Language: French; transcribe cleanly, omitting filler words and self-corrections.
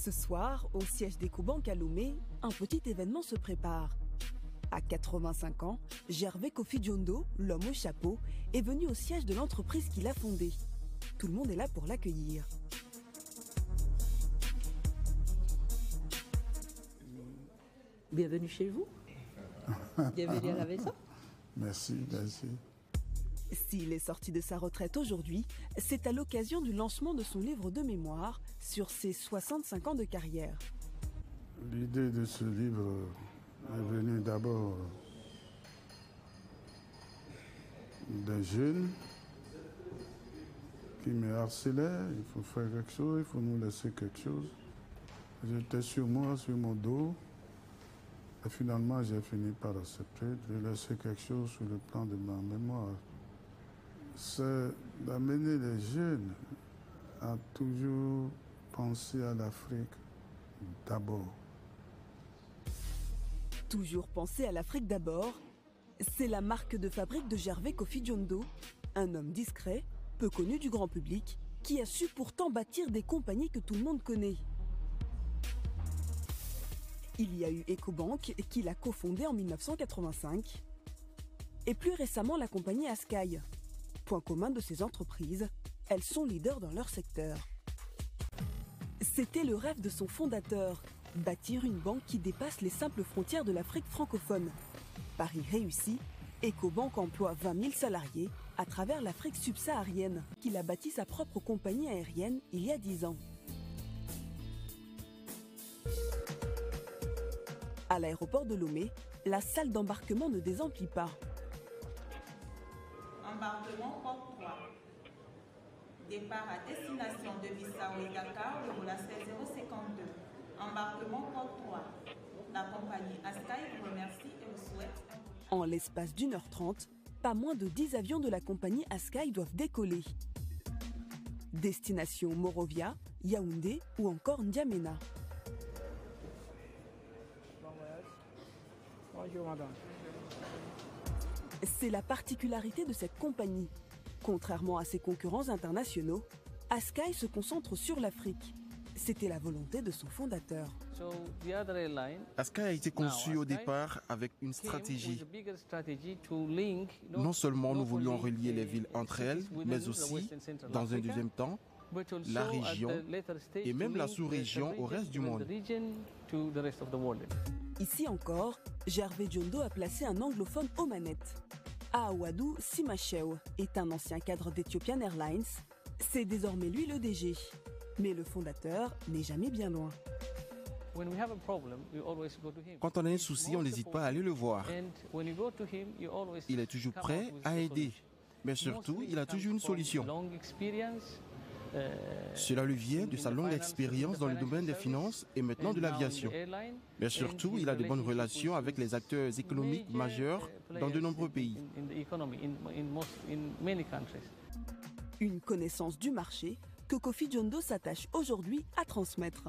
Ce soir, au siège d'Ecobank à Lomé, un petit événement se prépare. À 85 ans, Gervais Kofi-Diondo, l'homme au chapeau, est venu au siège de l'entreprise qu'il a fondée. Tout le monde est là pour l'accueillir. Bienvenue chez vous. Bienvenue à la maison. Merci, merci. S'il est sorti de sa retraite aujourd'hui, c'est à l'occasion du lancement de son livre de mémoire sur ses 65 ans de carrière. L'idée de ce livre est venue d'abord des jeunes qui me harcelaient. Il faut faire quelque chose, il faut nous laisser quelque chose. J'étais sur moi, sur mon dos. Et finalement, j'ai fini par accepter de laisser quelque chose sur le plan de ma mémoire. C'est d'amener les jeunes à toujours penser à l'Afrique d'abord. Toujours penser à l'Afrique d'abord, c'est la marque de fabrique de Gervais Kofi-Diondo, un homme discret, peu connu du grand public, qui a su pourtant bâtir des compagnies que tout le monde connaît. Il y a eu Ecobank, qu'il a cofondé en 1985, et plus récemment la compagnie Askai. Point commun de ces entreprises, elles sont leaders dans leur secteur. C'était le rêve de son fondateur, bâtir une banque qui dépasse les simples frontières de l'Afrique francophone. Pari réussi, Ecobank emploie 20 000 salariés à travers l'Afrique subsaharienne, qu'il a bâti sa propre compagnie aérienne il y a 10 ans. À l'aéroport de Lomé, la salle d'embarquement ne désemplit pas. Embarquement porte 3. Départ à destination de Bissau et Dakar, le vol à 16052. Embarquement porte 3. La compagnie Askai vous remercie et vous souhaite En l'espace d'1h30, pas moins de 10 avions de la compagnie Askai doivent décoller. Destination Monrovia, Yaoundé ou encore N'Djamena. Bonjour madame. C'est la particularité de cette compagnie. Contrairement à ses concurrents internationaux, Askai se concentre sur l'Afrique. C'était la volonté de son fondateur. Askai a été conçu au départ avec une stratégie. Non seulement nous voulions relier les villes entre elles, mais aussi, dans un deuxième temps, la région et même la sous-région au reste du monde. Ici encore, Gervais Diondo a placé un anglophone aux manettes. Awadou Simachew est un ancien cadre d'Ethiopian Airlines. C'est désormais lui le DG. Mais le fondateur n'est jamais bien loin. Quand on a un souci, on n'hésite pas à aller le voir. Il est toujours prêt à aider. Mais surtout, il a toujours une solution. Cela lui vient de sa longue expérience dans le domaine des finances et maintenant de l'aviation. Mais surtout, il a de bonnes relations avec les acteurs économiques majeurs dans de nombreux pays. Une connaissance du marché que Kofi-Diondo s'attache aujourd'hui à transmettre.